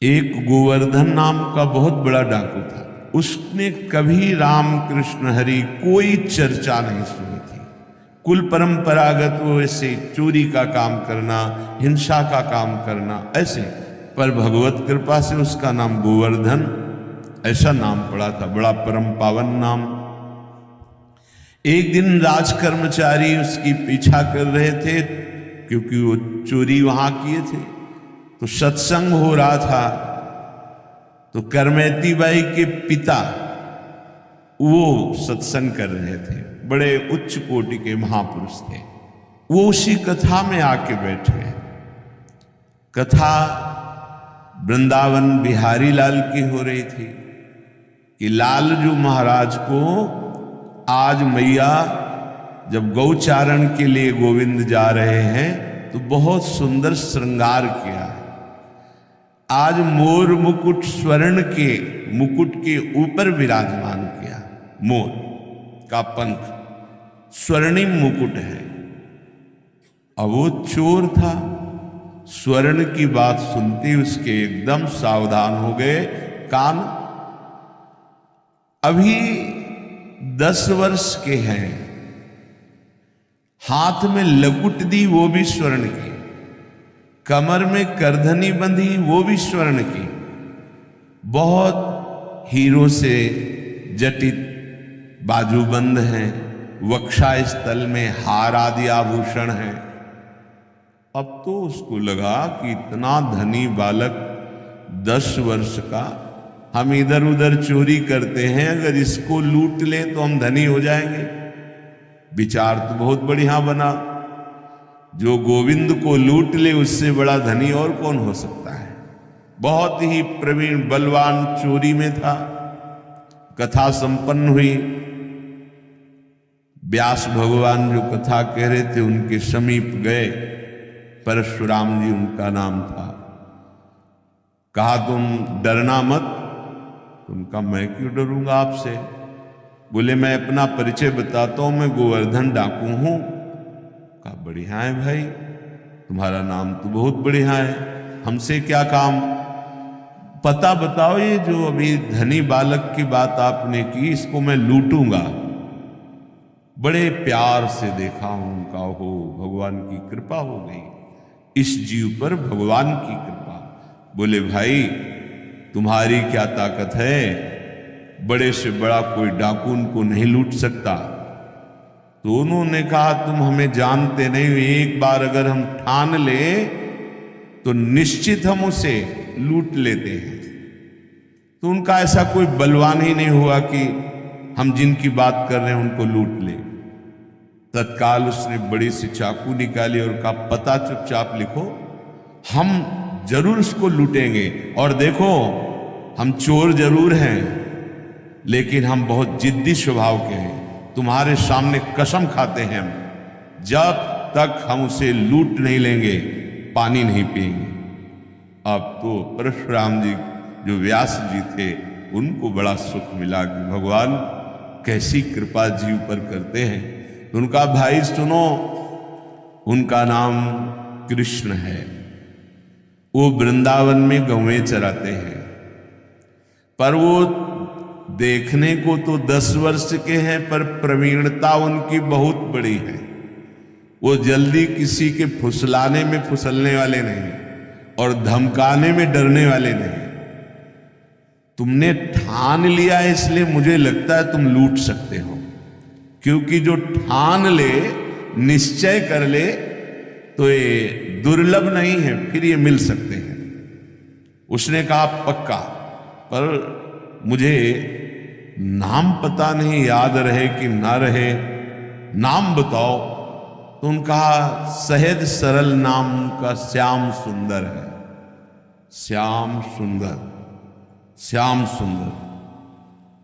एक गोवर्धन नाम का बहुत बड़ा डाकू था। उसने कभी राम कृष्ण हरि कोई चर्चा नहीं सुनी थी। कुल परंपरागत वो ऐसे चोरी का काम करना, हिंसा का काम करना ऐसे, पर भगवत कृपा से उसका नाम गोवर्धन ऐसा नाम पड़ा था, बड़ा परम पावन नाम। एक दिन राजकर्मचारी उसकी पीछा कर रहे थे, क्योंकि वो चोरी वहां किए थे। तो सत्संग हो रहा था, तो करमैती बाई के पिता वो सत्संग कर रहे थे, बड़े उच्च कोटि के महापुरुष थे। वो उसी कथा में आके बैठे। कथा वृंदावन बिहारी लाल की हो रही थी कि लालजू महाराज को आज मैया जब गौचारण के लिए गोविंद जा रहे हैं तो बहुत सुंदर श्रृंगार किया है। आज मोर मुकुट स्वर्ण के मुकुट के ऊपर विराजमान किया। मोर का पंख स्वर्णिम मुकुट है। अब वो चोर था, स्वर्ण की बात सुनते उसके एकदम सावधान हो गए कान। अभी 10 वर्ष के हैं, हाथ में लकुट दी वो भी स्वर्ण की, कमर में करधनी बंधी वो भी स्वर्ण की, बहुत हीरो से जटित बाजूबंद हैं, वक्षा स्थल में हार आदि आभूषण हैं। अब तो उसको लगा कि इतना धनी बालक 10 वर्ष का, हम इधर उधर चोरी करते हैं, अगर इसको लूट ले तो हम धनी हो जाएंगे। विचार तो बहुत बढ़िया बना, जो गोविंद को लूट ले उससे बड़ा धनी और कौन हो सकता है। बहुत ही प्रवीण बलवान चोरी में था। कथा संपन्न हुई। व्यास भगवान जो कथा कह रहे थे उनके समीप गए। परशुराम जी उनका नाम था। कहा तुम डरना मत। उनका मैं क्यों डरूंगा आपसे। बोले मैं अपना परिचय बताता हूं, मैं गोवर्धन डाकू हूं। कहा बढ़िया है भाई, तुम्हारा नाम तो बहुत बढ़िया है, हमसे क्या काम। पता बताओ, ये जो अभी धनी बालक की बात आपने की इसको मैं लूटूंगा। बड़े प्यार से देखा उनका, हो भगवान की कृपा हो गई इस जीव पर, भगवान की कृपा। बोले भाई तुम्हारी क्या ताकत है, बड़े से बड़ा कोई डाकू उनको नहीं लूट सकता। तो उन्होंने कहा तुम हमें जानते नहीं, एक बार अगर हम ठान ले तो निश्चित हम उसे लूट लेते हैं। तो उनका ऐसा कोई बलवान ही नहीं हुआ कि हम जिनकी बात कर रहे हैं उनको लूट ले। तत्काल उसने बड़ी सी चाकू निकाली और कहा पता चुपचाप लिखो, हम जरूर उसको लूटेंगे। और देखो हम चोर जरूर हैं लेकिन हम बहुत जिद्दी स्वभाव के हैं। तुम्हारे सामने कसम खाते हैं हम, जब तक हम उसे लूट नहीं लेंगे पानी नहीं पिएंगे। अब तो परशुराम जी जो व्यास जी थे उनको बड़ा सुख मिला कि भगवान कैसी कृपा जीव पर करते हैं। तो उनका भाई सुनो, उनका नाम कृष्ण है। वो वृंदावन में गौएं चराते हैं, पर वो देखने को तो 10 वर्ष के हैं, पर प्रवीणता उनकी बहुत बड़ी है। वो जल्दी किसी के फुसलाने में फुसलने वाले नहीं और धमकाने में डरने वाले नहीं। तुमने ठान लिया इसलिए मुझे लगता है तुम लूट सकते हो, क्योंकि जो ठान ले, निश्चय कर ले तो ये दुर्लभ नहीं है, फिर ये मिल सकते हैं। उसने कहा पक्का, पर मुझे नाम पता नहीं, याद रहे कि ना रहे, नाम बताओ। तो उनका सहज सरल नाम का श्याम सुंदर है। श्याम सुंदर, श्याम सुंदर,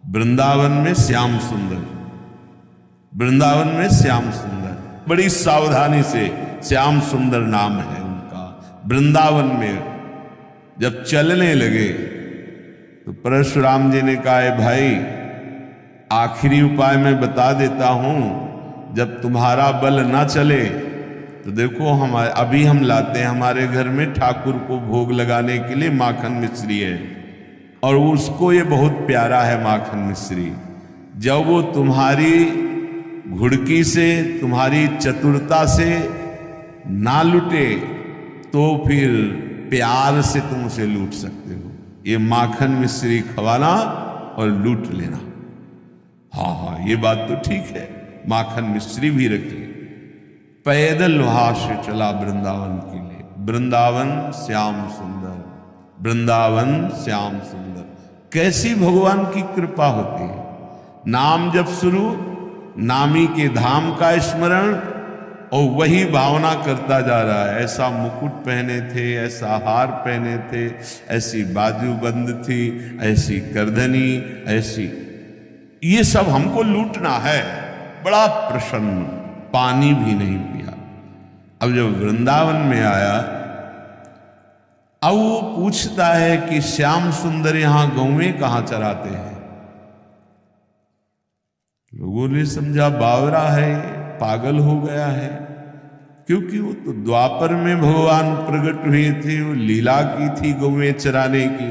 वृंदावन में श्याम सुंदर, वृंदावन में श्याम सुंदर। बड़ी सावधानी से श्याम सुंदर नाम है उनका। वृंदावन में जब चलने लगे तो परशुराम जी ने कहा भाई आखिरी उपाय मैं बता देता हूं, जब तुम्हारा बल ना चले तो देखो हमारे अभी हम लाते हैं हमारे घर में ठाकुर को भोग लगाने के लिए माखन मिश्री है, और उसको ये बहुत प्यारा है माखन मिश्री। जब वो तुम्हारी घुड़की से, तुम्हारी चतुरता से ना लूटे तो फिर प्यार से तुम उसे लूट सकते हो। ये माखन मिश्री खवाना और लूट लेना। हाँ हाँ, ये बात तो ठीक है, माखन मिश्री भी रखी। पैदल वहां से चला वृंदावन के लिए। वृंदावन श्याम सुंदर, वृंदावन श्याम सुंदर। कैसी भगवान की कृपा होती है। नाम जब शुरू, नामी के धाम का स्मरण, और वही भावना करता जा रहा है। ऐसा मुकुट पहने थे, ऐसा हार पहने थे, ऐसी बाजूबंद थी, ऐसी करधनी, ऐसी, ये सब हमको लूटना है। बड़ा प्रसन्न, पानी भी नहीं पिया। अब जब वृंदावन में आया, अब वो पूछता है कि श्याम सुंदर यहां गौवें कहां चराते हैं। लोगों ने समझा बावरा है, पागल हो गया है, क्योंकि वो तो द्वापर में भगवान प्रकट हुए थे, वो लीला की थी गौवें चराने की।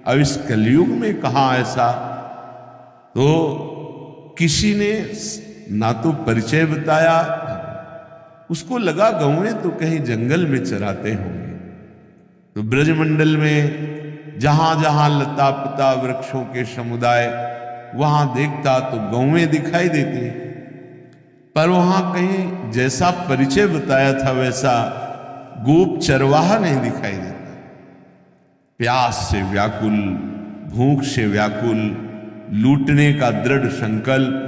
अब इस कलयुग में कहां ऐसा। तो किसी ने ना तो परिचय बताया, उसको लगा गौवें तो कहीं जंगल में चराते होंगे। तो ब्रजमंडल में जहां जहां लता पता वृक्षों के समुदाय, वहां देखता तो गौवें दिखाई देती, पर वहां कहीं जैसा परिचय बताया था वैसा गोप चरवाहा नहीं दिखाई देता। प्यास से व्याकुल, भूख से व्याकुल, लूटने का दृढ़ संकल्प,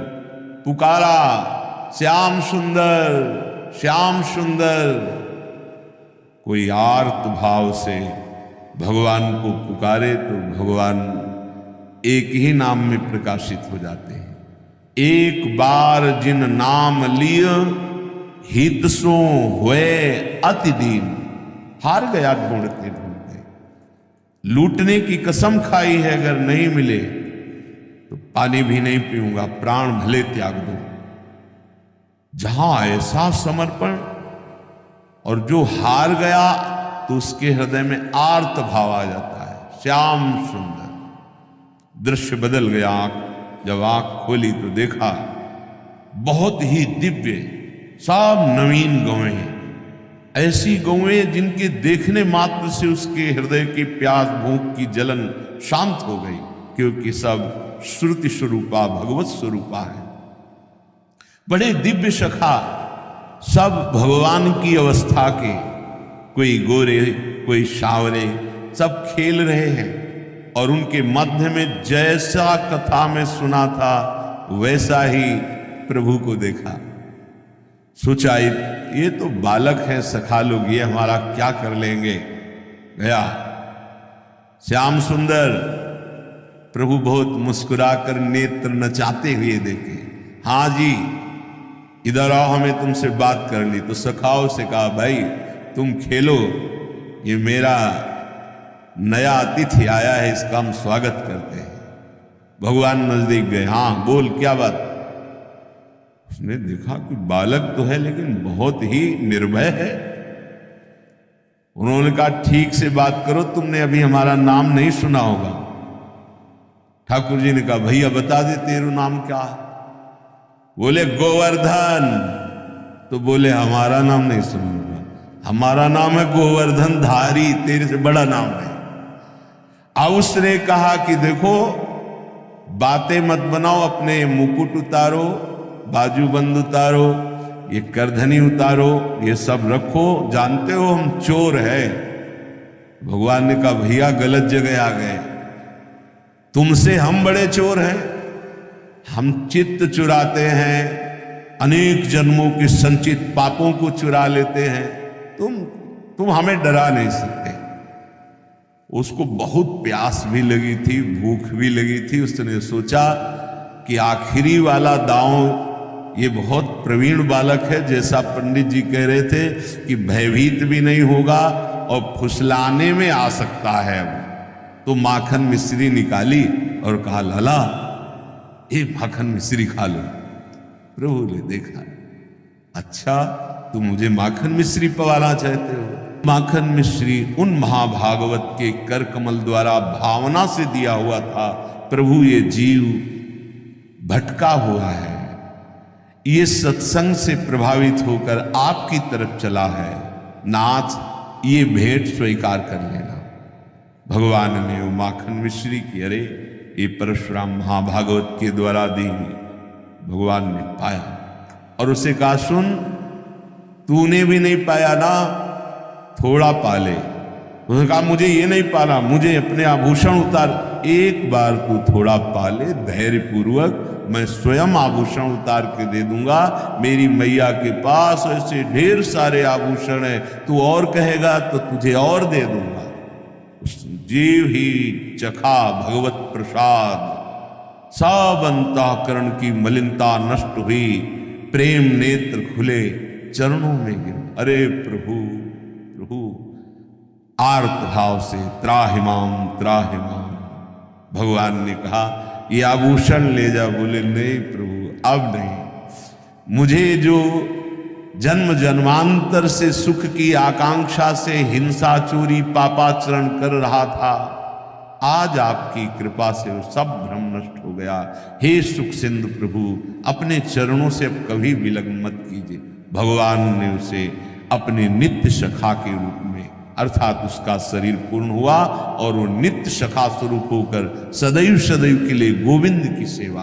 पुकारा श्याम सुंदर, श्याम सुंदर। कोई आर्त भाव से भगवान को पुकारे तो भगवान एक ही नाम में प्रकाशित हो जाते हैं। एक बार जिन नाम लिय, हित सो हुए अति दीन। हार गया ढूंढते ढूंढते, लूटने की कसम खाई है, अगर नहीं मिले तो पानी भी नहीं पीऊंगा, प्राण भले त्याग दो। जहां ऐसा समर्पण, और जो हार गया तो उसके हृदय में आर्त भाव आ जाता है। श्याम सुंदर, दृश्य बदल गया। जब आंख खोली तो देखा बहुत ही दिव्य, सब नवीन गौवें, ऐसी गौवें जिनके देखने मात्र से उसके हृदय की प्यास, भूख की जलन शांत हो गई, क्योंकि सब श्रुति स्वरूपा, भगवत स्वरूपा है। बड़े दिव्य सखा, सब भगवान की अवस्था के, कोई गोरे, कोई सावरे, सब खेल रहे हैं। और उनके मध्य में जैसा कथा में सुना था वैसा ही प्रभु को देखा। सोचा ये तो बालक हैं सखा लोग, ये हमारा क्या कर लेंगे। गया श्याम सुंदर, प्रभु बहुत मुस्कुराकर नेत्र नचाते हुए देखे। हाँ जी, इधर आओ, हमें तुमसे बात करनी। तो सखाओं से कहा भाई तुम खेलो, ये मेरा नया अतिथि आया है, इसका हम स्वागत करते हैं। भगवान नजदीक गए। हाँ बोल, क्या बात। उसने देखा कि बालक तो है लेकिन बहुत ही निर्भय है। उन्होंने कहा ठीक से बात करो, तुमने अभी हमारा नाम नहीं सुना होगा। ठाकुर जी ने कहा भैया बता दे तेरा नाम क्या है। बोले गोवर्धन। तो बोले हमारा नाम नहीं सुना होगा, हमारा नाम है गोवर्धन धारी, तेरे से बड़ा नाम है। अब उसने कहा कि देखो बातें मत बनाओ, अपने मुकुट उतारो, बाजूबंद उतारो, ये करधनी उतारो, ये सब रखो, जानते हो हम चोर है। भगवान ने कहा भैया गलत जगह आ गए, तुमसे हम बड़े चोर हैं। हम चित्त चुराते हैं, अनेक जन्मों के संचित पापों को चुरा लेते हैं, तुम हमें डरा नहीं सकते। उसको बहुत प्यास भी लगी थी, भूख भी लगी थी। उसने सोचा कि आखिरी वाला दांव, ये बहुत प्रवीण बालक है, जैसा पंडित जी कह रहे थे कि भयभीत भी नहीं होगा और फुसलाने में आ सकता है। तो माखन मिश्री निकाली और कहा लाला ये माखन मिश्री खा लो। प्रभु ने देखा अच्छा तुम मुझे माखन मिश्री पवाना चाहते हो? माखन मिश्री उन महाभागवत के कर कमल द्वारा भावना से दिया हुआ था। प्रभु ये जीव भटका हुआ है, ये सत्संग से प्रभावित होकर आपकी तरफ चला है, नाथ ये भेंट स्वीकार कर लेना। भगवान ने वो माखन मिश्री की, अरे ये परशुराम महाभागवत के द्वारा दी, भगवान ने पाया और उसे कहा सुन, तूने भी नहीं पाया ना, थोड़ा पाले। उसने कहा मुझे ये नहीं पाना, मुझे अपने आभूषण उतार। एक बार तू थोड़ा पाले धैर्य पूर्वक, मैं स्वयं आभूषण उतार के दे दूंगा। मेरी मैया के पास ऐसे ढेर सारे आभूषण है, तू और कहेगा तो तुझे और दे दूंगा। उस जीव ही चखा भगवत प्रसाद, सब अंतःकरण की मलिनता नष्ट हुई, प्रेम नेत्र खुले, चरणों में गिर, अरे प्रभु प्रभु, आर्त भाव से त्राहिमाम त्राहिमाम। भगवान ने कहा ये आभूषण ले जा। बोले नहीं प्रभु अब नहीं, मुझे जो जन्म जन्मांतर से सुख की आकांक्षा से हिंसा चोरी पापाचरण कर रहा था, आज आपकी कृपा से वो सब भ्रम नष्ट हो गया। हे सुख सिंधु प्रभु, अपने चरणों से अब कभी विलग्न मत कीजिए। भगवान ने उसे अपने नित्य सखा के रूप में, अर्थात उसका शरीर पूर्ण हुआ और वो नित्य सखा स्वरूप होकर सदैव सदैव के लिए गोविंद की सेवा